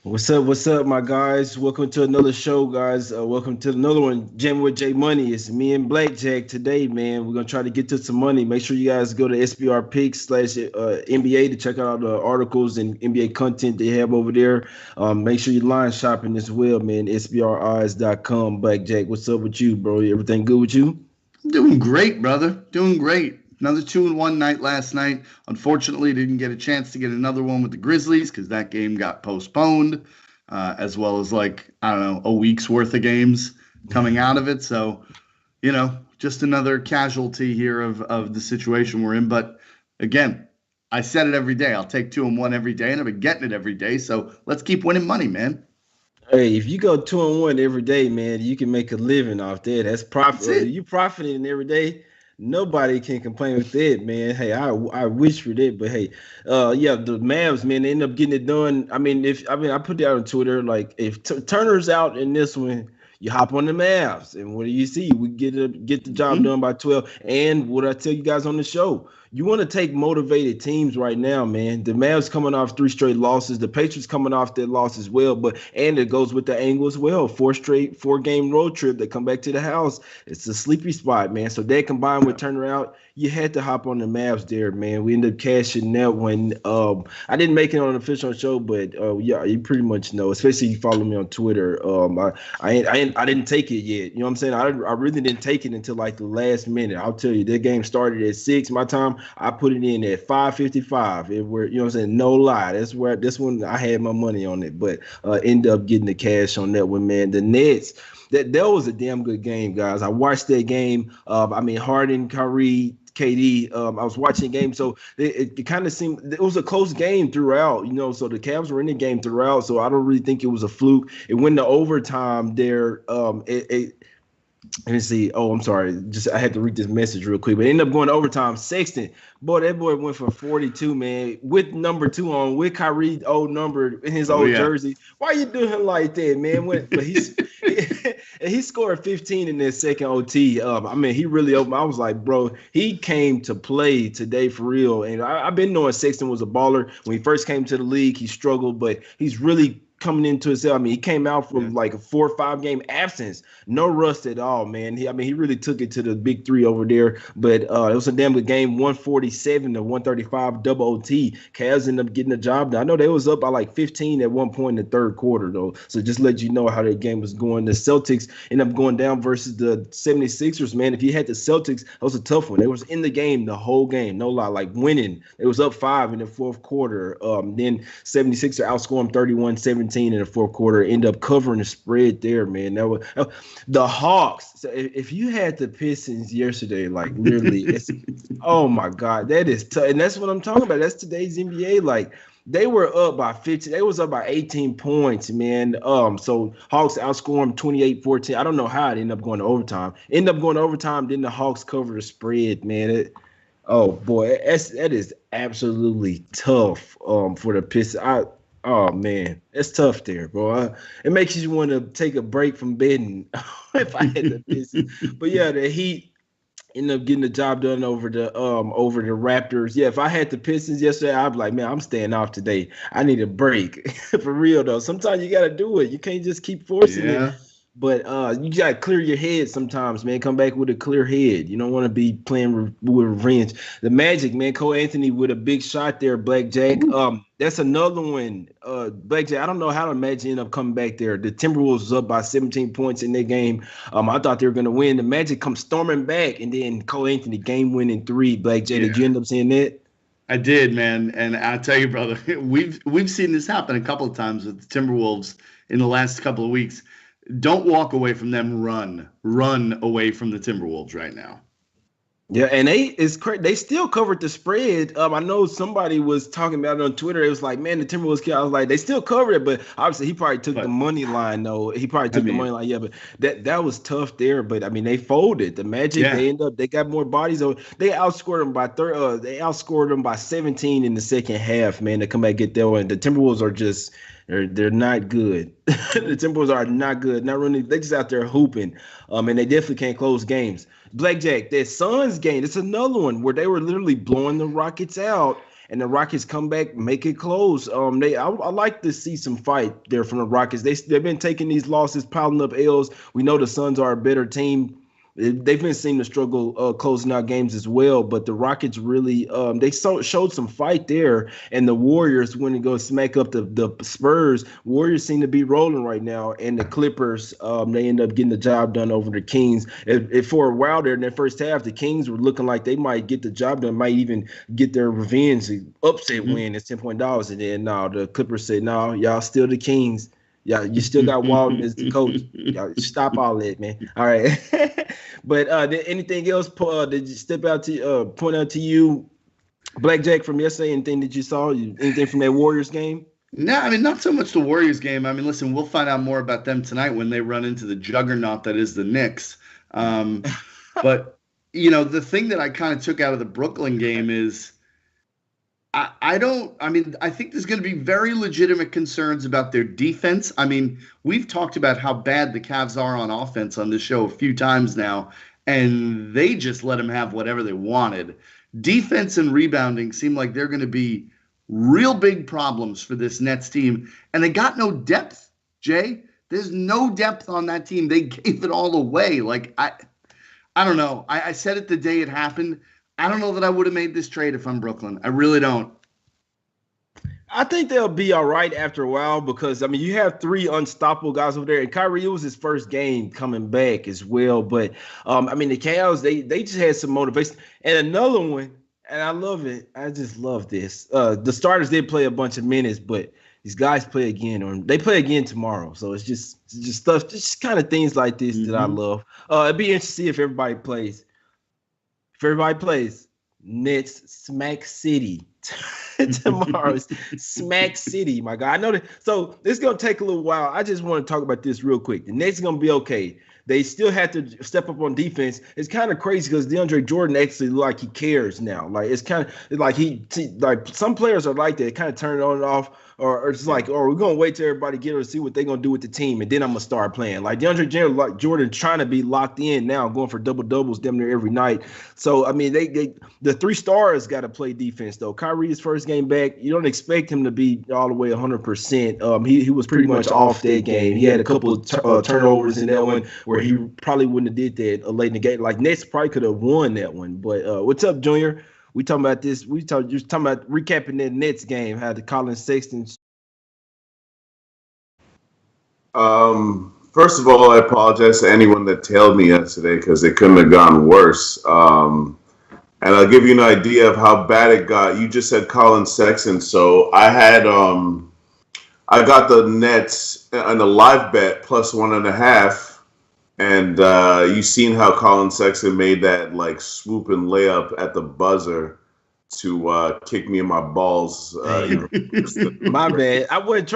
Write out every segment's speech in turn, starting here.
What's up, my guys? Welcome to another show, guys. Welcome to another one, Jam with J Money. It's me and BlackJack today, man. We're gonna try to get to some money. Make sure you guys go to SBR Picks slash NBA to check out all the articles and NBA content they have over there. Make sure you're line shopping as well, man. SBReyes.com. BlackJack, what's up with you, bro? Everything good with you? Doing great, brother. Doing great. Another 2-1 night last night. Unfortunately, didn't get a chance to get another one with the Grizzlies because that game got postponed, as well as I don't know, a week's worth of games coming out of it. So, just another casualty here of the situation we're in. But again, I said it every day. I'll take 2-1 every day, and I've been getting it every day. So let's keep winning money, man. Hey, if you go 2-1 every day, man, you can make a living off that. That's That's profit. it. You profiting every day. Nobody can complain with that, man. Hey, I wish for that, but hey, yeah, the Mavs, man, they end up getting it done. I put that on Twitter. Like, if Turner's out in this one, you hop on the Mavs, and what do you see? We get the job Mhm. done by 12. And what I tell you guys on the show, you want to take motivated teams right now, man. The Mavs coming off three straight losses. The Patriots coming off their loss as well. But and it goes with the angle as well. Four-game road trip. They come back to the house. It's a sleepy spot, man. So that combined with turning out, you had to hop on the Mavs there, man. We ended up cashing that when I didn't make it on an official show, but yeah, you pretty much know. Especially if you follow me on Twitter. I didn't take it yet. You know what I'm saying? I really didn't take it until like the last minute. I'll tell you, that game started at 6 my time. I put it in at 5:55. It were, you know what I'm saying? No lie. That's where this one I had my money on it, but ended up getting the cash on that one, man. The Nets. That was a damn good game, guys. I watched that game. Harden, Kyrie, KD. I was watching the game, so it kind of seemed it was a close game throughout. So the Cavs were in the game throughout. So I don't really think it was a fluke. It went to overtime there. Let me see. Oh, I'm sorry. Just I had to read this message real quick, but it ended up going to overtime. Sexton, boy, that boy went for 42, man, with number two on, with Kyrie old number in his Oh old yeah. jersey. Why you doing him like that, man? But he scored 15 in that second OT. He really opened. I was like, bro, he came to play today for real. And I've been knowing Sexton was a baller when he first came to the league. He struggled, but he's really coming into himself. He came out from Yeah. like a 4 or 5 game absence, no rust at all, man. He really took it to the big three over there. But it was a damn good game, 147 to 135 double OT. Cavs ended up getting the job done. I know they was up by like 15 at one point in the third quarter, though. So just let you know how that game was going. The Celtics ended up going down versus the 76ers, man. If you had the Celtics, that was a tough one. They was in the game the whole game, no lie, like winning. It was up 5 in the fourth quarter. Then 76ers outscored them 31-17 in the fourth quarter, end up covering the spread there, man. That was the Hawks. So if you had the Pistons yesterday, like literally, it's oh my God, that is tough. And that's what I'm talking about. That's today's NBA. Like they were up by 15, they was up by 18 points, man. So Hawks outscored them 28-14. I don't know how it ended up going to overtime. Ended up going to overtime, then the Hawks covered the spread, man. Oh boy, that is absolutely tough for the Pistons. Oh man, it's tough there, bro. It makes you want to take a break from betting if I had the Pistons. But yeah, the Heat ended up getting the job done over the Raptors. Yeah, if I had the Pistons yesterday, I'd be like, man, I'm staying off today. I need a break. For real though. Sometimes you gotta do it. You can't just keep forcing it. Yeah. But you gotta clear your head sometimes, man. Come back with a clear head. You don't want to be playing with revenge. The Magic, man. Cole Anthony with a big shot there, BlackJack. Ooh. That's another one. BlackJack. I don't know how the Magic ended up coming back there. The Timberwolves was up by 17 points in that game. I thought they were gonna win. The Magic come storming back, and then Cole Anthony game winning three. BlackJack. Did Yeah. you end up seeing that? I did, man, and I tell you, brother, we've seen this happen a couple of times with the Timberwolves in the last couple of weeks. Don't walk away from them. Run away from the Timberwolves right now. Yeah, and they still covered the spread. I know somebody was talking about it on Twitter. It was like, man, the Timberwolves. I was like, they still covered it, but obviously he probably took the But money line though. He probably I took the money mean, line. Yeah, but that was tough there. But I mean, they folded. The Magic yeah, they got more bodies. So they outscored them by they outscored them by 17 in the second half. Man, to come back and get that one. The Timberwolves are just. They're not good. The Timberwolves are not good. Not really. They just out there hooping. And they definitely can't close games. BlackJack, that Suns game, it's another one where they were literally blowing the Rockets out. and the Rockets come back, make it close. I like to see some fight there from the Rockets. They've been taking these losses, piling up L's. We know the Suns are a better team. They've been seeming to struggle closing out games as well, but the Rockets really showed some fight there, and the Warriors when they go smack up the Spurs. Warriors seem to be rolling right now, and the Clippers they end up getting the job done over the Kings. If for a while there in that first half, the Kings were looking like they might get the job done, might even get their revenge upset win at $10 dollars, and then no, the Clippers said no, y'all still the Kings. Yeah, you still got Walton as the coach. Y'all stop all that, man. All right. But anything else did you point out to you, BlackJack, from yesterday? Anything that you saw? Anything from that Warriors game? No, I mean, not so much the Warriors game. I mean, listen, we'll find out more about them tonight when they run into the juggernaut that is the Knicks. But, the thing that I kind of took out of the Brooklyn game is I think there's going to be very legitimate concerns about their defense. I mean, we've talked about how bad the Cavs are on offense on this show a few times now, and they just let them have whatever they wanted. Defense and rebounding seem like they're going to be real big problems for this Nets team, and they got no depth, Jay. There's no depth on that team. They gave it all away. Like, I don't know. I said it the day it happened. I don't know that I would have made this trade if I'm Brooklyn. I really don't. I think they'll be all right after a while because, I mean, you have three unstoppable guys over there. And Kyrie, it was his first game coming back as well. But, I mean, the Cavs, they just had some motivation. And another one, and I love it. I just love this. The starters did play a bunch of minutes, but these guys play again, or they play again tomorrow. So it's just stuff, just kind of things like this that I love. It'd be interesting to see if everybody plays. If everybody plays, Nets Smack City tomorrow. Smack City, my guy. I know that. So it's going to take a little while. I just want to talk about this real quick. The Nets are going to be okay. They still have to step up on defense. It's kind of crazy because DeAndre Jordan actually like he cares now. Like it's kind of like like some players are like that, kind of turn it on and off. Or it's like, we're going to wait till everybody get her to see what they're going to do with the team, and then I'm going to start playing. Like DeAndre Jordan trying to be locked in now, going for double-doubles damn near every night. So, I mean, the three stars got to play defense, though. Kyrie's first game back, you don't expect him to be all the way 100%. He was pretty much off that game. He had a couple of turnovers in that one where he probably wouldn't have did that late in the game. Like, Nets probably could have won that one. But what's up, Junior? We talking about this. Just talking about recapping that Nets game. How the Colin Sexton. First of all, I apologize to anyone that tailed me yesterday because it couldn't have gone worse. And I'll give you an idea of how bad it got. You just said Colin Sexton, so I had I got the Nets on the live bet plus 1.5. And you seen how Colin Sexton made that like swooping layup at the buzzer to kick me in my balls. My bad. I wasn't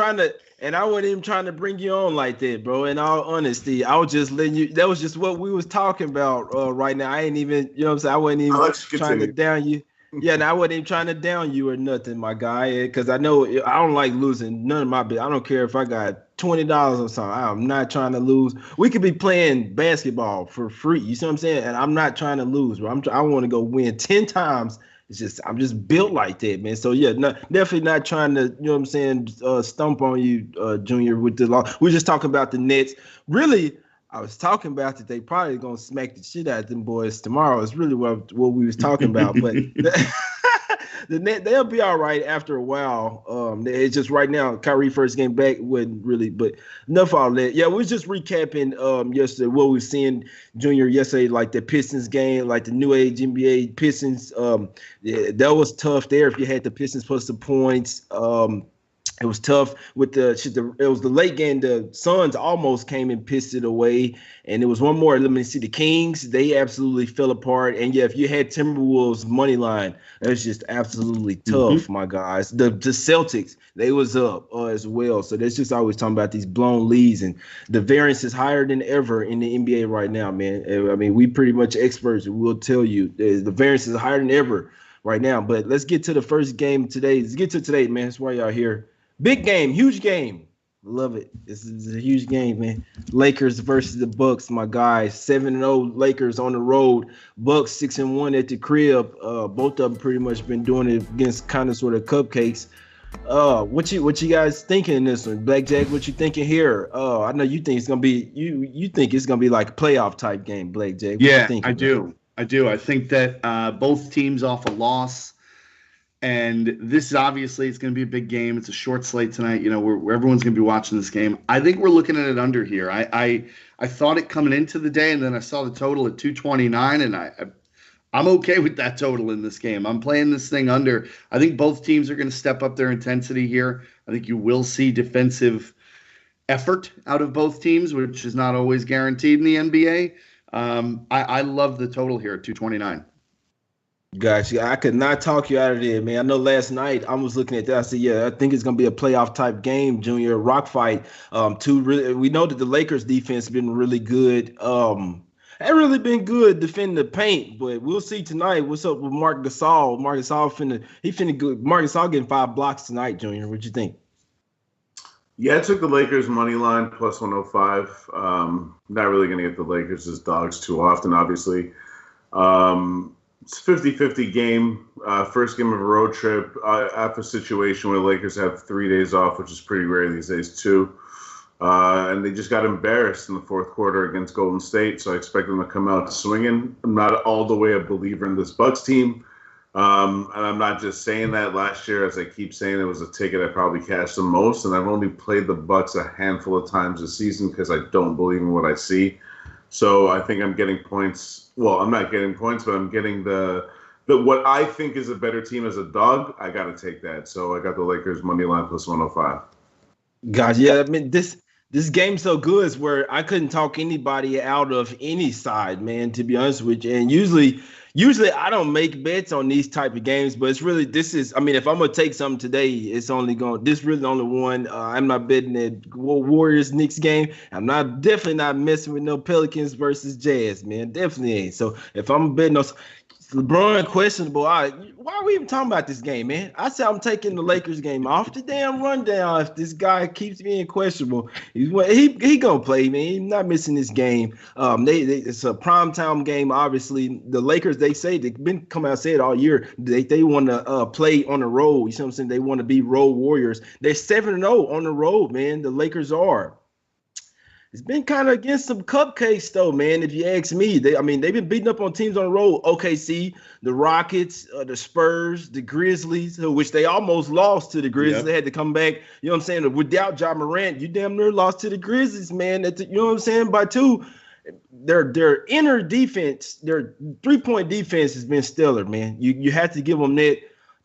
even trying to bring you on like that, bro. In all honesty, I was just letting you. That was just what we was talking about right now. I ain't even, you know what I'm saying? I wasn't even trying to down you. Yeah, and I wasn't even trying to down you or nothing, my guy, because I know I don't like losing none of my bets. I don't care if I got $20 or something. I'm not trying to lose. We could be playing basketball for free. You see what I'm saying? And I'm not trying to lose, bro. I want to go win 10 times. It's just I'm just built like that, man. So yeah, definitely not trying to, you know what I'm saying, stump on you, Junior, with the law. We're just talking about the Nets. Really, I was talking about that they probably gonna smack the shit out of them boys tomorrow. It's really what we was talking about. But the Net, they'll be all right after a while. It's just right now, Kyrie first game back wasn't really, but enough all that. Yeah, we was just recapping yesterday what we were seeing, Junior, yesterday, like the Pistons game, like the new age NBA Pistons. Yeah, that was tough there if you had the Pistons plus the points. It was tough with it was the late game. The Suns almost came and pissed it away. And there was one more. Let me see. The Kings, they absolutely fell apart. And yeah, if you had Timberwolves money line, it was just absolutely tough, my guys. The Celtics, they was up as well. So that's just always talking about these blown leads. And the variance is higher than ever in the NBA right now, man. I mean, we pretty much experts. We'll tell you the variance is higher than ever right now. But let's get to the first game today. Let's get to today, man. That's why y'all here. Big game, huge game. Love it. This is a huge game, man. Lakers versus the Bucks, my guys. 7-0 Lakers on the road. Bucks 6-1 at the crib. Both of them pretty much been doing it against kind of sort of cupcakes. What you guys thinking in this one? BlackJack, what you thinking here? I know you think it's gonna be you think it's gonna be like a playoff type game, BlackJack. Yeah, I do. I think that both teams off a loss. And this is obviously it's going to be a big game. It's a short slate tonight. You know, where everyone's going to be watching this game. I think we're looking at it under here. I thought it coming into the day, and then I saw the total at 229, and I'm okay with that total in this game. I'm playing this thing under. I think both teams are going to step up their intensity here. I think you will see defensive effort out of both teams, which is not always guaranteed in the NBA. I love the total here at 229. Gotcha. I could not talk you out of there, man. I know last night I was looking at that. I said, yeah, I think it's gonna be a playoff type game, Junior. Rock fight. We know that the Lakers defense has been really good. Ain't really been good defending the paint, but we'll see tonight. What's up with Marc Gasol? Marc Gasol finna good. Marc Gasol getting 5 blocks tonight, Junior. What you think? Yeah, I took the Lakers money line plus 105. Not really going to get the Lakers as dogs too often, obviously. It's a 50-50 game. First game of a road trip after a situation where the Lakers have 3 days off, which is pretty rare these days too. And they just got embarrassed in the fourth quarter against Golden State, so I expect them to come out swinging. I'm not all the way a believer in this Bucks team. And I'm not just saying that. Last year, as I keep saying, it was a ticket I probably cashed the most, and I've only played the Bucks a handful of times this season because I don't believe in what I see. So I think I'm getting points. Well, I'm not getting points, but I'm getting the what I think is a better team as a dog. I got to take that. So I got the Lakers money line plus 105. Gosh, yeah. I mean, this game's so good is where I couldn't talk anybody out of any side, man, to be honest with you. And usually I don't make bets on these type of games, but it's really, I mean, if I'm going to take something today, it's this really only one. I'm not betting that Warriors Knicks game. I'm definitely not messing with no Pelicans versus Jazz, man. Definitely ain't. So if I'm betting on LeBron questionable, why are we even talking about this game, man? I said I'm taking the Lakers game off the damn rundown. If this guy keeps being questionable, he gonna play, man. He's not missing this game. It's a primetime game. Obviously, the Lakers, they say they've been coming out and said all year they want to play on the road. You see what I'm saying? They want to be road warriors. They're 7-0 on the road, man. The Lakers are. It's been kind of against some cupcakes, though, man, if you ask me. They've been beating up on teams on the road. OKC, the Rockets, the Spurs, the Grizzlies, which they almost lost to the Grizzlies. Yep. They had to come back. You know what I'm saying? Without Ja Morant, you damn near lost to the Grizzlies, man. You know what I'm saying? By 2. Their inner defense, their three-point defense has been stellar, man. You have to give them that.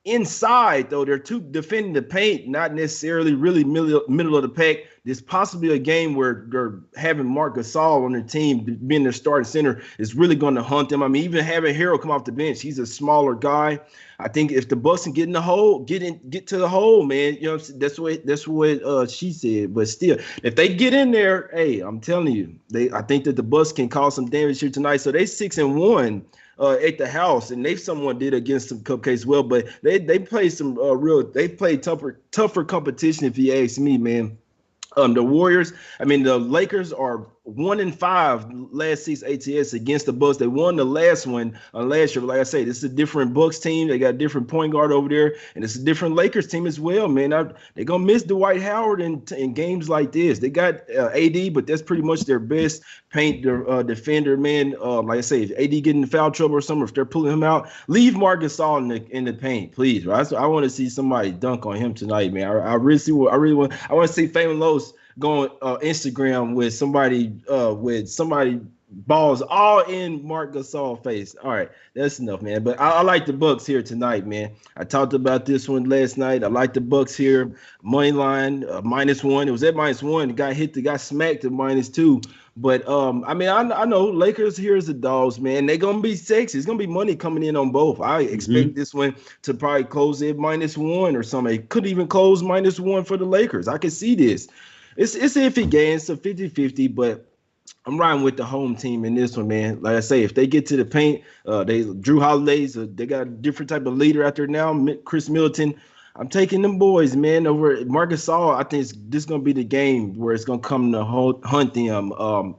Inside, though, they're too defending the paint, not necessarily really middle of the pack. There's possibly a game where they're having Marc Gasol on their team, being their starting center, is really going to hunt them. I mean, even having Harrell come off the bench, he's a smaller guy. I think if the Bucks can get in the hole, get to the hole, man. You know, that's what she said. But still, if they get in there, hey, I'm telling you, I think that the Bucks can cause some damage here tonight. So they 6-1. At the house, and they somewhat did against some cupcakes well, but they played some tougher competition, if you ask me, man. The Warriors, the Lakers are 1-5 last 6 ATS against the Bucks. They won the last one last year. But like I say, this is a different Bucks team. They got a different point guard over there, and it's a different Lakers team as well, man. They're gonna miss Dwight Howard in games like this. They got AD, but that's pretty much their best paint defender, man. Like I say, if AD getting in foul trouble or something, if they're pulling him out, leave Marc Gasol in the paint, please. Right? I want to see somebody dunk on him tonight, man. I want to see Famous Lowe's going Instagram with somebody balls all in Marc Gasol face. All right, that's enough, man. But I like the Bucks here tonight, man. I talked about this one last night. I like the Bucks here. Money line -1. It was at -1. The guy smacked at -2. But I know Lakers here is the dogs, man. They're gonna be sexy. It's gonna be money coming in on both. I expect this one to probably close at -1 or something. It could even close -1 for the Lakers. I can see this. It's an iffy game. It's a 50-50, but I'm riding with the home team in this one, man. Like I say, if they get to the paint, Drew Holiday's they got a different type of leader out there now. Chris Middleton. I'm taking them boys, man. Over Marcus Gasol, I think this is gonna be the game where it's gonna come to hunt them.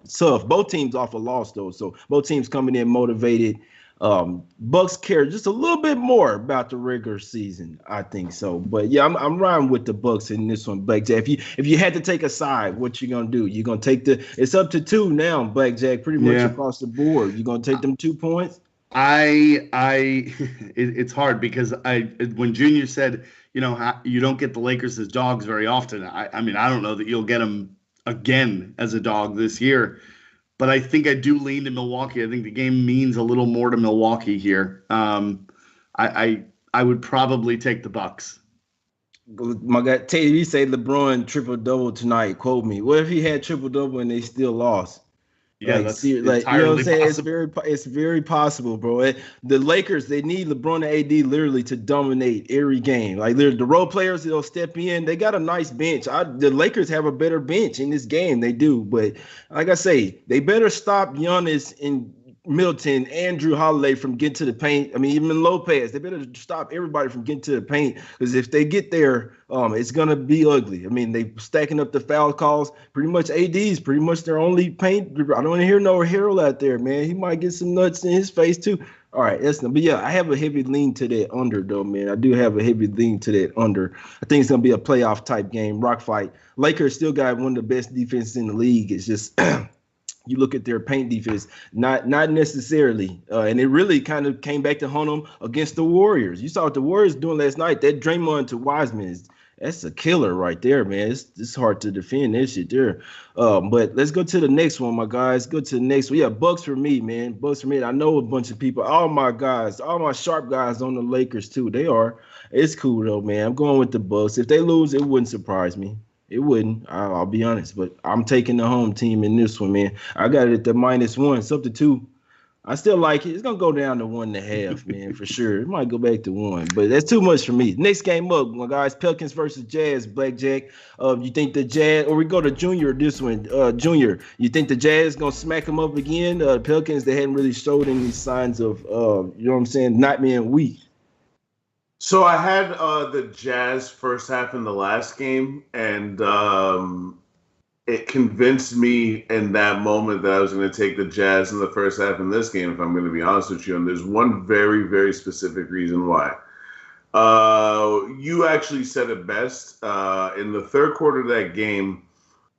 Tough. Both teams off a loss though, so both teams coming in motivated. Bucks care just a little bit more about the regular season, I think so. But yeah, I'm riding with the Bucks in this one, BlackJack. If you had to take a side, what you gonna do? You gonna take it's up to 2 now, BlackJack, pretty much across the board. You gonna take them 2 points? It's hard because when Junior said, you don't get the Lakers as dogs very often. I mean, I don't know that you'll get them again as a dog this year, but I think I do lean to Milwaukee. I think the game means a little more to Milwaukee here. I would probably take the Bucks. My guy, Tate, you say LeBron triple-double tonight. Quote me. What if he had triple-double and they still lost? Yeah, like, that's you know what I'm saying? possible. It's very possible, bro. The Lakers, they need LeBron and AD literally to dominate every game. Like the role players, they'll step in. They got a nice bench. The Lakers have a better bench in this game. They do, but like I say, they better stop Giannis and Middleton and Drew Holiday from getting to the paint. I mean, even Lopez, they better stop everybody from getting to the paint, because if they get there, it's gonna be ugly. I mean, they stacking up the foul calls. Pretty much AD's pretty much their only paint. I don't want to hear no Harold out there, man. He might get some nuts in his face too. All right, but yeah, I have a heavy lean to that under though, man. I do have a heavy lean to that under. I think it's gonna be a playoff type game, rock fight. Lakers still got one of the best defenses in the league. It's just you look at their paint defense, not necessarily. And it really kind of came back to haunt them against the Warriors. You saw what the Warriors doing last night. That Draymond to Wiseman, that's a killer right there, man. It's hard to defend that shit there. But let's go to the next one, my guys. Go to the next one. Yeah, Bucks for me, man. Bucks for me. I know a bunch of people, all my guys, all my sharp guys on the Lakers too. They are. It's cool though, man. I'm going with the Bucks. If they lose, it wouldn't surprise me. It wouldn't. I'll be honest, but I'm taking the home team in this one, man. I got it at the -1. It's up to 2. I still like it. It's gonna go down to 1.5, man, for sure. It might go back to 1, but that's too much for me. Next game up, my guys. Pelicans versus Jazz. BlackJack. You think the Jazz, or we go to Junior this one? Junior, you think the Jazz gonna smack them up again? Pelicans, they hadn't really showed any signs of, you know what I'm saying, not being weak. So I had the Jazz first half in the last game, and it convinced me in that moment that I was going to take the Jazz in the first half in this game, if I'm going to be honest with you. And there's one very, very specific reason why. You actually said it best. In the third quarter of that game,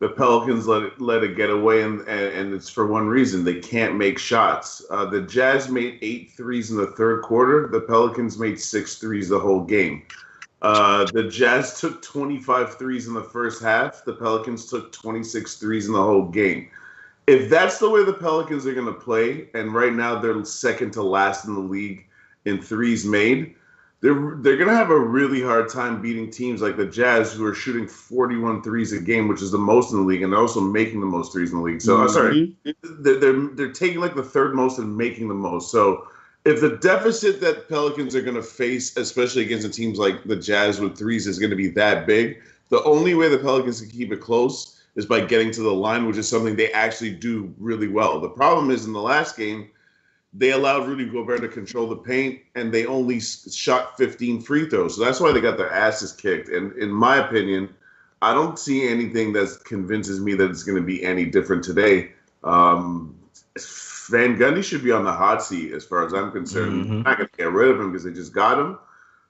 the Pelicans let it get away, and it's for one reason. They can't make shots. The Jazz made 8 threes in the third quarter. The Pelicans made 6 threes the whole game. The Jazz took 25 threes in the first half. The Pelicans took 26 threes in the whole game. If that's the way the Pelicans are going to play, and right now they're second to last in the league in threes made, they're going to have a really hard time beating teams like the Jazz, who are shooting 41 threes a game, which is the most in the league, and they're also making the most threes in the league. So, sorry, they're taking like the third most and making the most. So if the deficit that Pelicans are going to face, especially against the teams like the Jazz with threes, is going to be that big, the only way the Pelicans can keep it close is by getting to the line, which is something they actually do really well. The problem is in the last game, they allowed Rudy Gobert to control the paint, and they only shot 15 free throws. So that's why they got their asses kicked. And in my opinion, I don't see anything that convinces me that it's going to be any different today. Van Gundy should be on the hot seat as far as I'm concerned. Mm-hmm. I'm not going to get rid of him because they just got him,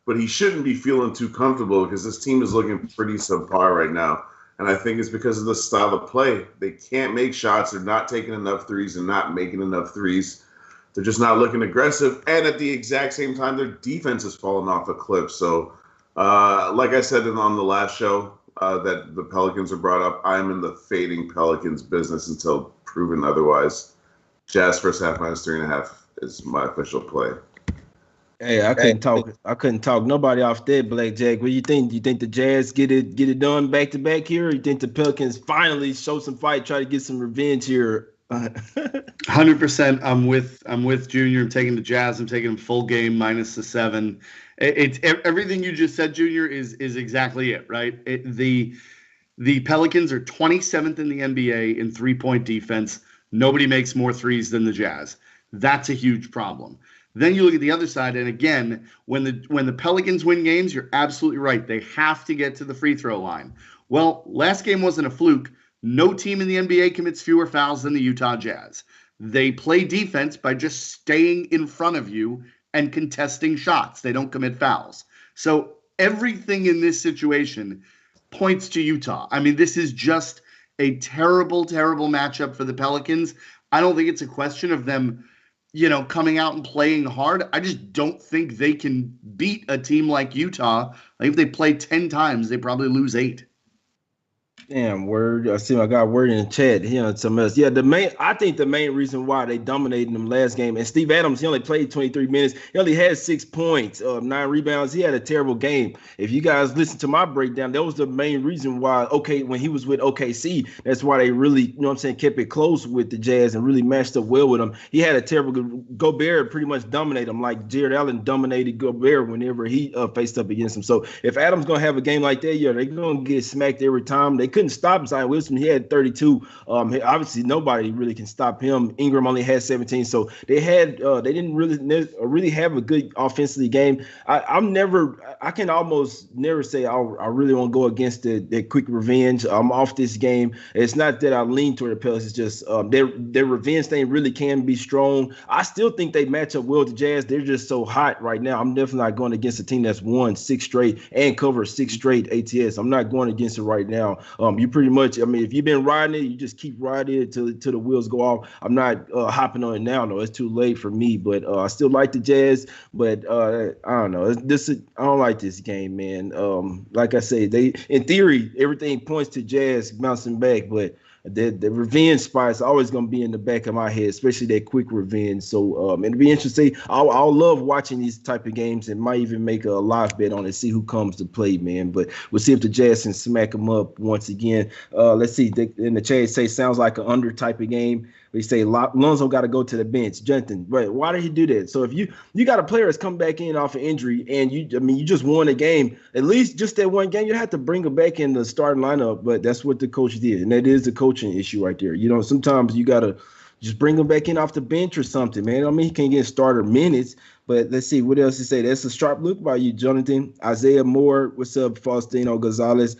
but he shouldn't be feeling too comfortable because this team is looking pretty subpar right now. And I think it's because of the style of play. They can't make shots. They're not taking enough threes and not making enough threes. They're just not looking aggressive. And at the exact same time, their defense has fallen off a cliff. So, like I said on the last show that the Pelicans are brought up, I'm in the fading Pelicans business until proven otherwise. Jazz first half -3.5 is my official play. Hey, I couldn't talk nobody off that, BlackJack. What do you think? Do you think the Jazz get it done back to back here? Or you think the Pelicans finally show some fight, try to get some revenge here? 100%. I'm with Junior. I'm taking the Jazz. I'm taking them full game -7. It's everything you just said, Junior, is exactly it, right? The Pelicans are 27th in the NBA in 3-point defense. Nobody makes more threes than the Jazz. That's a huge problem. Then you look at the other side, and again, when the Pelicans win games, you're absolutely right. They have to get to the free throw line. Well, last game wasn't a fluke. No team in the NBA commits fewer fouls than the Utah Jazz. They play defense by just staying in front of you and contesting shots. They don't commit fouls. So everything in this situation points to Utah. I mean, this is just a terrible, terrible matchup for the Pelicans. I don't think it's a question of them, coming out and playing hard. I just don't think they can beat a team like Utah. Like if they play 10 times, they probably lose 8. Damn, word. I see I got word in the chat here on something else. Yeah, I think the main reason why they dominated them last game, and Steve Adams, he only played 23 minutes. He only had 6 points, 9 rebounds. He had a terrible game. If you guys listen to my breakdown, that was the main reason why, when he was with OKC, that's why they really, kept it close with the Jazz and really matched up well with them. He had a terrible Gobert pretty much dominated him, like Jared Allen dominated Gobert whenever he faced up against him. So if Adams going to have a game like that, they're going to get smacked every time. They couldn't stop Zion Wilson. He had 32. Obviously, nobody really can stop him. Ingram only had 17. So they didn't really have a good offensively game. I can almost never say I really want to go against the quick revenge. I'm off this game. It's not that I lean toward the Pelicans. It's just their revenge thing really can be strong. I still think they match up well with the Jazz. They're just so hot right now. I'm definitely not going against a team that's won 6 straight and covered 6 straight ATS. I'm not going against it right now. You pretty much, if you've been riding it, you just keep riding it till the wheels go off. I'm not hopping on it now. No, it's too late for me. But I still like the Jazz. But I don't know. I don't like this game, man. Like I say, in theory, everything points to Jazz bouncing back, but the revenge spot is always going to be in the back of my head, especially that quick revenge. So it'll be interesting. I'll love watching these type of games and might even make a live bet on it, see who comes to play, man. But we'll see if the Jazz can smack them up once again. Let's see. In the chat, say sounds like an under type of game. They say Lonzo got to go to the bench. Jonathan, right? Why did he do that? So if you got a player that's come back in off an injury and you just won a game, at least just that one game, you have to bring him back in the starting lineup. But that's what the coach did, and that is the coaching issue right there. Sometimes you gotta just bring him back in off the bench or something, man. He can't get starter minutes. But let's see what else to say. That's a sharp look by you, Jonathan. Isaiah Moore, what's up, Faustino Gonzalez?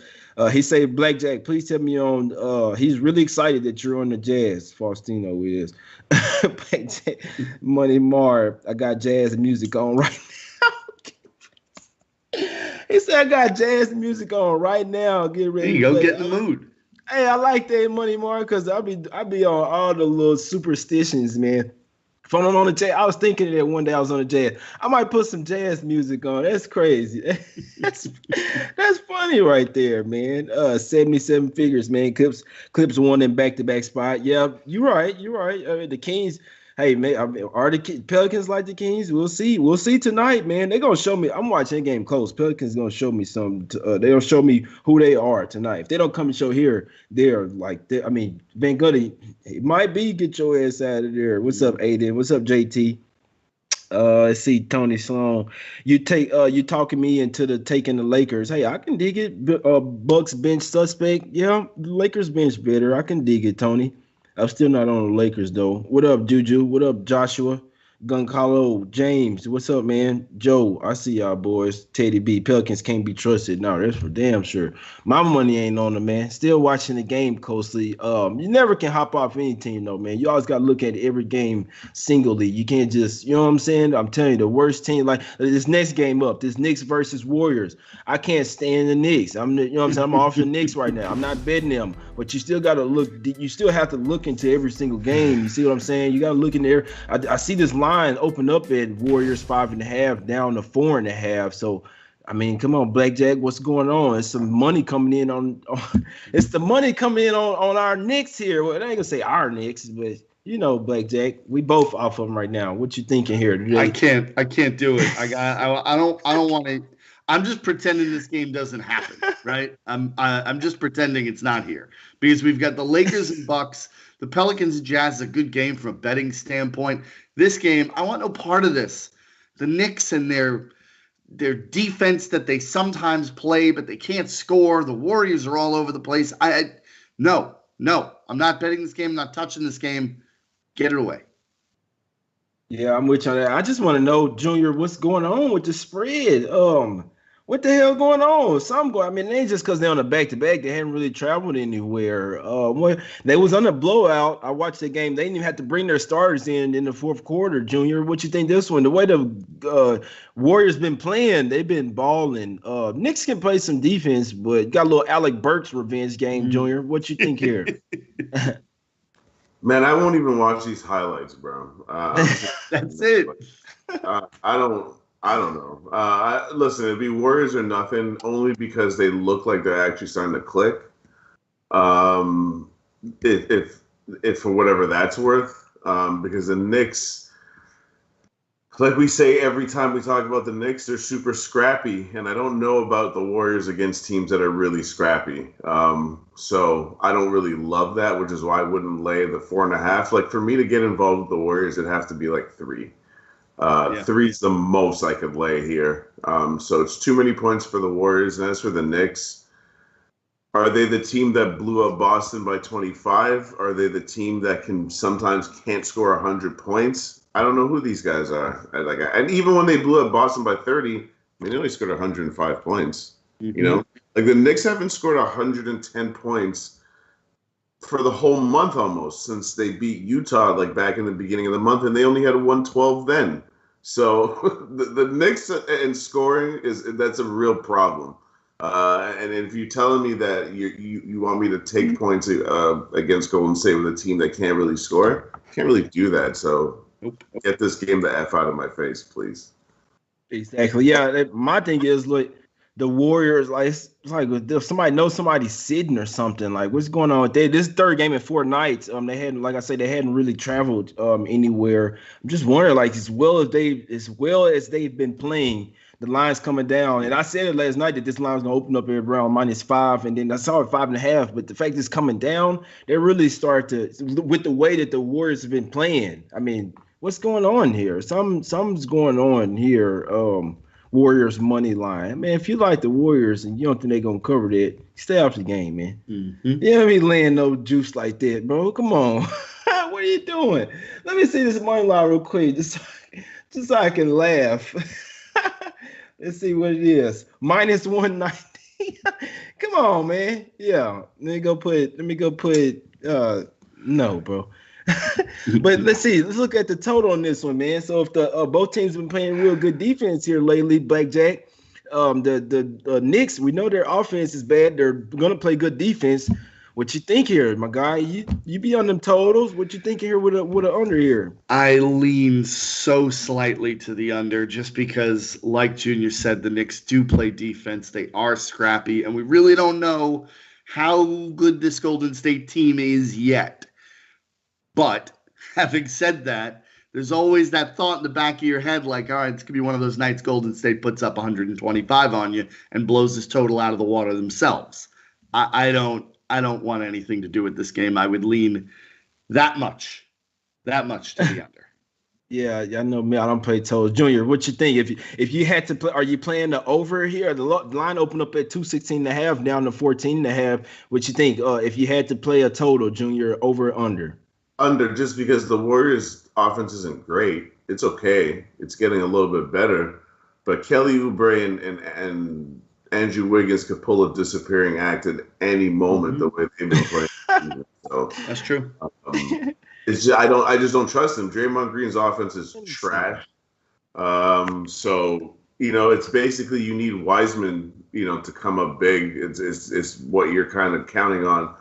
He said, BlackJack, please tell me on. He's really excited that you're on the Jazz. Faustino is. BlackJack, Money Mar, I got jazz music on right now. He said, I got jazz music on right now. Get ready. There you go, get in the mood. Hey, I like that, Money Mar, because I be on all the little superstitions, man. If I'm on the Jazz, I was thinking that one day I was on the Jazz. I might put some jazz music on. That's crazy. That's funny right there, man. 77 figures, man. Clips won in back-to-back spot. Yeah, you're right. The Kings. Hey, man, are the Pelicans like the Kings? We'll see. We'll see tonight, man. They're going to show me. I'm watching the game close. Pelicans going to show me something. They'll show me who they are tonight. If they don't come and show here, they're like, Van Gundy, it might be get your ass out of there. What's up, Aiden? What's up, JT? Let's see, Tony Sloan. You talking me into taking the Lakers. Hey, I can dig it. Bucks bench suspect. Yeah, the Lakers bench better. I can dig it, Tony. I'm still not on the Lakers, though. What up, Juju? What up, Joshua? Goncalo, James, what's up, man? Joe, I see y'all boys. Teddy B, Pelicans can't be trusted. No, that's for damn sure. My money ain't on them, man. Still watching the game closely. You never can hop off any team, though, man. You always got to look at every game singly. You can't just, you know what I'm saying? I'm telling you, the worst team, like this next game up, this Knicks versus Warriors. I can't stand the Knicks. You know what I'm saying? I'm off the Knicks right now. I'm not betting them, but you still got to look. You still have to look into every single game. You see what I'm saying? You got to look in there. I see this line open up at Warriors 5.5 down to 4.5. So, I mean, come on, BlackJack, what's going on? It's some money coming in on it's the money coming in on our Knicks here. Well, I ain't gonna say our Knicks, but you know, BlackJack, we both off of them right now. What you thinking here today? I can't do it. I don't want to. I'm just pretending this game doesn't happen, right? I'm just pretending it's not here because we've got the Lakers and Bucks. The Pelicans and Jazz is a good game from a betting standpoint. This game, I want no part of this. The Knicks and their defense that they sometimes play, but they can't score. The Warriors are all over the place. No, I'm not betting this game. I'm not touching this game. Get it away. Yeah, I'm with you on that. I just want to know, Junior, what's going on with the spread? What the hell going on? Some go. I mean, it ain't just because they're on a back to back. They hadn't really traveled anywhere. When they was on a blowout, I watched the game. They didn't even have to bring their starters in the fourth quarter. Junior, what you think this one? The way the Warriors been playing, they've been balling. Knicks can play some defense, but got a little Alec Burks revenge game. Junior, what you think here? Man, I won't even watch these highlights, bro. That's it. I don't know. Listen, it'd be Warriors or nothing, only because they look like they're actually starting to click. If for whatever that's worth, because the Knicks, like we say every time we talk about the Knicks, they're super scrappy, and I don't know about the Warriors against teams that are really scrappy. So I don't really love that, which is why I wouldn't lay the 4.5. Like, for me to get involved with the Warriors, it'd have to be like 3. Yeah. 3's the most I could lay here. So it's too many points for the Warriors. And as for the Knicks, are they the team that blew up Boston by 25? Are they the team that can sometimes can't score 100 points? I don't know who these guys are. And even when they blew up Boston by 30, I mean, they only scored 105 points. Mm-hmm. You know, like the Knicks haven't scored 110 points for the whole month almost since they beat Utah, like back in the beginning of the month, and they only had a 112 then. So the Knicks in scoring that's a real problem. And if you're telling me that you want me to take points against Golden State with a team that can't really score, can't really do that. So get this game the F out of my face, please. Exactly. Yeah. My thing is, like, the Warriors, like, it's like if somebody knows somebody's sitting or something, like, what's going on with that? This third game in 4 nights, they hadn't, like I said, they hadn't really traveled anywhere. I'm just wondering, like, as well as they've been playing, the line's coming down. And I said it last night that this line's gonna open up around -5, and then I saw it 5.5. But the fact it's coming down, they really start to, with the way that the Warriors have been playing. I mean, what's going on here? Something's going on here. Warriors money line. Man, if you like the Warriors and you don't think they're gonna cover that, stay off the game, man. Mm-hmm. You don't be laying no juice like that, bro. Come on. What are you doing? Let me see this money line real quick, just so I can laugh. Let's see what it is. -190. Come on, man. Yeah. Let me go put no, bro. But let's see. Let's look at the total on this one, man. So if the both teams have been playing real good defense here lately, BlackJack, the Knicks, we know their offense is bad. They're gonna play good defense. What you think here, my guy? You be on them totals. What you think here with a under here? I lean so slightly to the under just because, like Junior said, the Knicks do play defense. They are scrappy, and we really don't know how good this Golden State team is yet. But having said that, there's always that thought in the back of your head, like, all right, it's going to be one of those nights Golden State puts up 125 on you and blows this total out of the water themselves. I don't want anything to do with this game. I would lean that much to the under. Yeah, I know, man. I don't play totals. Junior, what you think? If you had to play, are you playing the over here? The line opened up at 216.5, down to 14.5. What you think? If you had to play a total, Junior, over or under? Under, just because the Warriors' offense isn't great. It's okay. It's getting a little bit better. But Kelly Oubre and Andrew Wiggins could pull a disappearing act at any moment the way they've been playing. So that's true. It's just, I just don't trust him. Draymond Green's offense is trash. So it's basically you need Wiseman, to come up big. It's what you're kind of counting on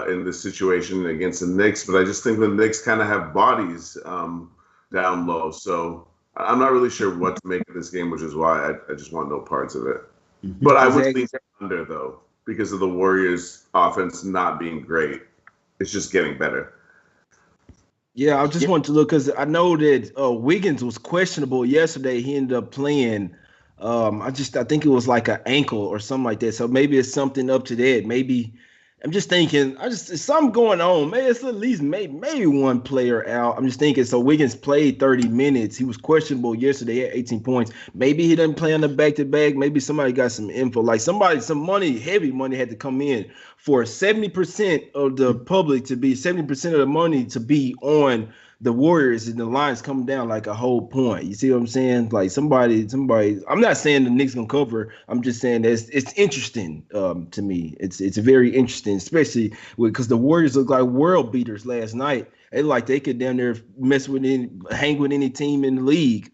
in this situation against the Knicks. But I just think the Knicks kind of have bodies down low. So I'm not really sure what to make of this game, which is why I just want no parts of it. But I would lean under, though, because of the Warriors' offense not being great. It's just getting better. Yeah, I just wanted to look because I know that Wiggins was questionable yesterday. He ended up playing. I think it was like an ankle or something like that. So maybe it's something up to that. Maybe I'm just thinking. It's something going on. Maybe it's at least maybe one player out. I'm just thinking. So Wiggins played 30 minutes. He was questionable yesterday. He had 18 points. Maybe he didn't play on the back-to-back. Maybe somebody got some info. Like some money, heavy money had to come in for 70% of the public to be 70% of the money to be on the Warriors and the Lions coming down like a whole point. You see what I'm saying? Like somebody. I'm not saying the Knicks gonna cover. I'm just saying that it's interesting to me. It's very interesting, especially because the Warriors look like world beaters last night. They could down there hang with any team in the league.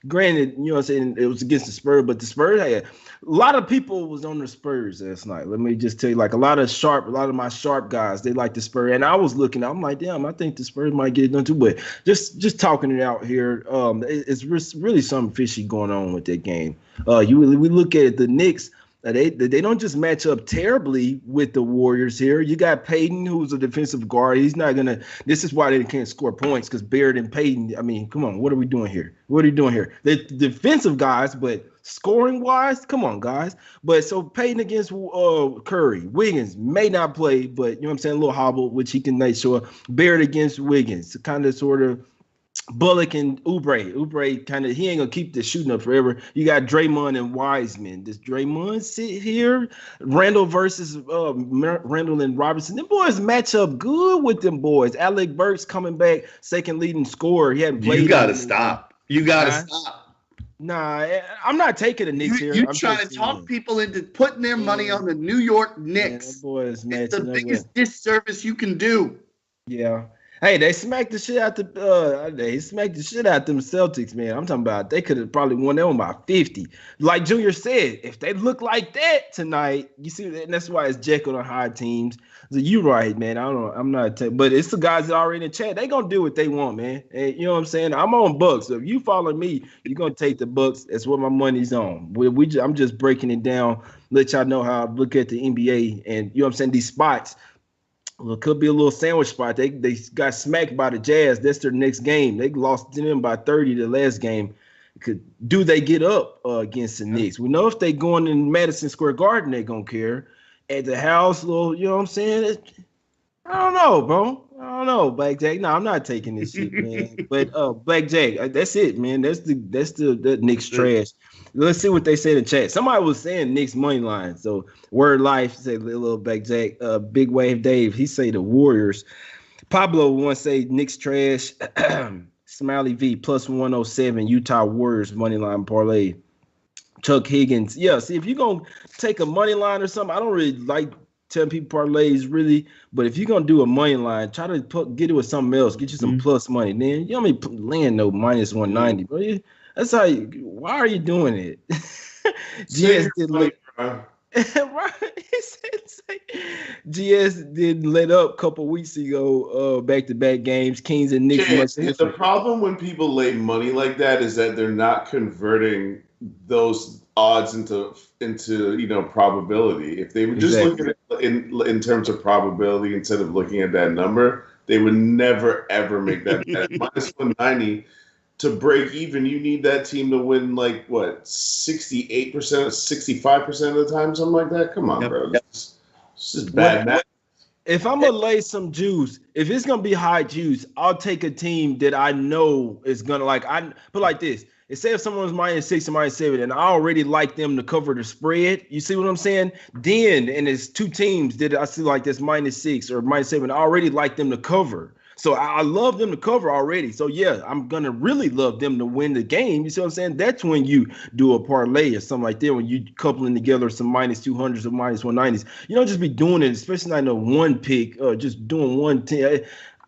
Granted, you know what I'm saying, it was against the Spurs, but the Spurs had a lot of people was on the Spurs last night. Let me just tell you, like a lot of my sharp guys, they like the Spurs. And I was looking, I'm like, damn, I think the Spurs might get it done too. But just talking it out here, it's really something fishy going on with that game. We look at the Knicks. They don't just match up terribly with the Warriors here. You got Payton, who's a defensive guard. He's not gonna. This is why they can't score points, because Barrett and Payton. I mean, come on, what are we doing here? What are you doing here? The defensive guys, but scoring wise, come on, guys. But so Payton against Curry, Wiggins may not play, but you know what I'm saying, a little hobble, which he can make sure. Barrett against Wiggins, kind of sort of. Bullock and Oubre kind of, he ain't gonna keep the shooting up forever. You got Draymond and Wiseman. Does Draymond sit here? Randall versus Randall and Robinson. Them boys match up good with them boys. Alec Burks coming back, second leading scorer. He hadn't played. You gotta stop. You gotta stop. Nah, I'm not taking the Knicks here. You're trying to talk people into putting their money on the New York Knicks. Boys, it's the biggest disservice you can do. Yeah. Hey, they smacked the shit out them Celtics, man. I'm talking about they could have probably won that one by 50. Like Junior said, if they look like that tonight, you see, and that's why it's Jekyll and Hyde teams. So you right, man. I'm not, but it's the guys that are already in the chat. They gonna do what they want, man. And you know what I'm saying? I'm on Bucks. So if you follow me, you're gonna take the Bucks. That's what my money's on. I'm just breaking it down, let y'all know how I look at the NBA, and you know what I'm saying, these spots. Well, it could be a little sandwich spot. They got smacked by the Jazz. That's their next game. They lost to them by 30 the last game. Do they get up against the Knicks? We know if they going in Madison Square Garden, they gonna care. At the house, you know what I'm saying? I don't know, bro. I don't know, BlackJack. No, I'm not taking this shit, man. But BlackJack, that's it, man. That's the Knicks trash. Let's see what they say in the chat. Somebody was saying Knicks money line. So Word Life say little BlackJack. Big Wave Dave, he say the Warriors. Pablo once say Knicks trash. Smiley V plus 107 Utah Warriors money line parlay. Chuck Higgins. Yeah, see, if you're gonna take a money line or something, I don't really like telling people parlays really, but if you're gonna do a money line, try to get it with something else. Get you some plus money. Then you don't mean land no minus 190, bro. That's how. Why are you doing it? GS did right. He said GS did let up a couple weeks ago. Back-to-back games, Kings and Knicks. The problem when people lay money like that is that they're not converting those odds into probability. If they were just looking at in terms of probability instead of looking at that number, they would never ever make that bet. Minus 190 to break even, you need that team to win 68%, 65% of the time, something like that. Come on, bro. It's just bad math. If I'm gonna lay some juice, if it's gonna be high juice, I'll take a team that I know is gonna put like this. Say if someone's -6 or -7, and I already like them to cover the spread, you see what I'm saying? Then, and it's two teams that I see like this -6 or -7, I already like them to cover. So I love them to cover already. So yeah, I'm gonna really love them to win the game. You see what I'm saying? That's when you do a parlay or something like that, when you coupling together some -200s or -190s. You don't just be doing it, especially not in a one pick, just doing one team.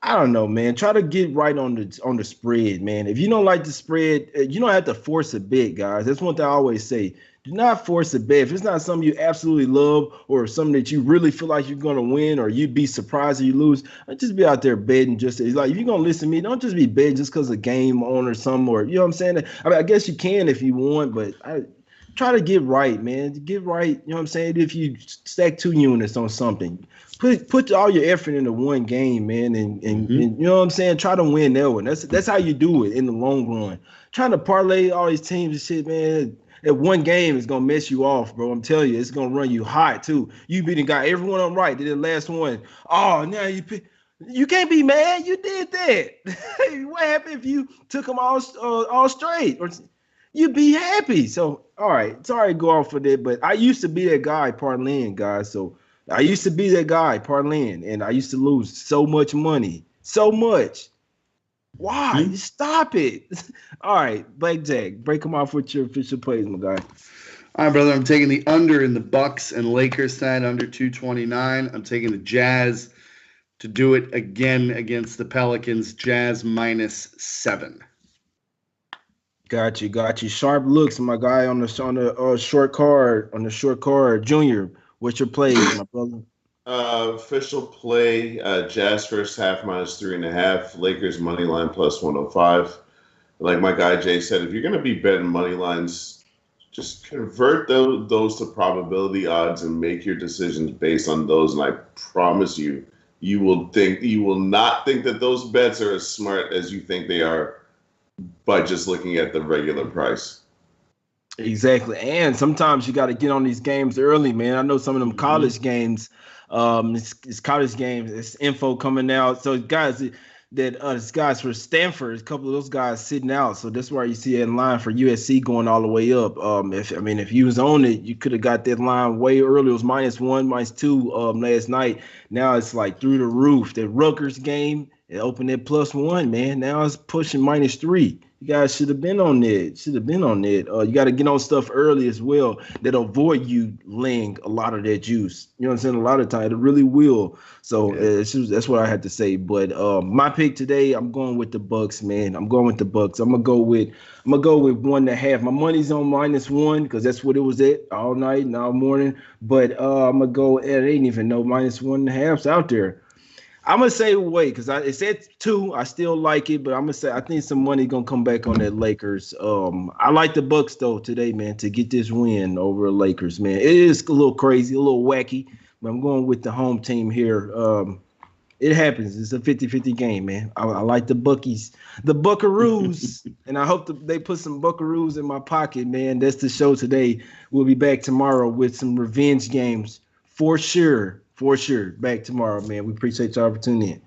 I don't know, man. Try to get right on the spread, man. If you don't like the spread, you don't have to force a bet, guys. That's one thing I always say. Do not force a bet. If it's not something you absolutely love or something that you really feel like you're going to win or you'd be surprised if you lose, just be out there betting. Just like if you're going to listen to me, don't just be betting just because of game on or something, or you know what I'm saying? I mean, I guess you can if you want, but try to get right, man. Get right. You know what I'm saying? If you stack 2 units on something, put all your effort into one game, man, and you know what I'm saying? Try to win that one. That's how you do it in the long run. Trying to parlay all these teams and shit, man. That one game is gonna mess you off, bro. I'm telling you, it's gonna run you hot too. You got everyone on right. Did the last one? Oh, now you can't be mad. You did that. What happened if you took them all straight? Or you'd be happy. So, all right, sorry to go off for that, but I used to be that guy parlaying, guys. So I used to be that guy parlaying, and I used to lose so much money, so much. Why? Stop it. All right, BlackJack, break them off with your official plays, my guy. All right, brother. I'm taking the under in the Bucks and Lakers side, under 229. I'm taking the Jazz to do it again against the Pelicans. Jazz -7. Got you. Sharp looks, my guy, on the short card. Junior, what's your plays, my brother? Official play, Jazz first half -3.5, Lakers money line +105. Like my guy Jay said, if you're going to be betting money lines, just convert those to probability odds and make your decisions based on those. And I promise you, you will not think that those bets are as smart as you think they are by just looking at the regular price. Exactly. And sometimes you got to get on these games early, man. I know some of them college games, it's college games, it's info coming out. So guys it's guys for Stanford, a couple of those guys sitting out. So that's why you see it in line for USC going all the way up. If you was on it, you could have got that line way early. It was -1, -2 last night. Now it's like through the roof. The Rutgers game, it opened at +1, man. Now it's pushing -3. You guys should have been on it. You got to get on stuff early as well that'll avoid you laying a lot of that juice. You know what I'm saying? A lot of time it really will. So that's what I had to say. But my pick today, I'm going with the Bucks, man. I'm going with the Bucks. I'm gonna go with 1.5. My money's on -1 because that's what it was at all night and all morning. But I'm gonna go. It ain't even no -1.5's out there. I'm gonna say wait because it said 2. I still like it, but I'm gonna say I think some money gonna come back on that Lakers. I like the Bucks though today, man, to get this win over the Lakers, man. It is a little crazy, a little wacky, but I'm going with the home team here. It happens. It's a 50-50 game, man. I like the Buckies, the Buckaroos, and I hope they put some Buckaroos in my pocket, man. That's the show today. We'll be back tomorrow with some revenge games for sure. Back tomorrow, man. We appreciate y'all for tuning in.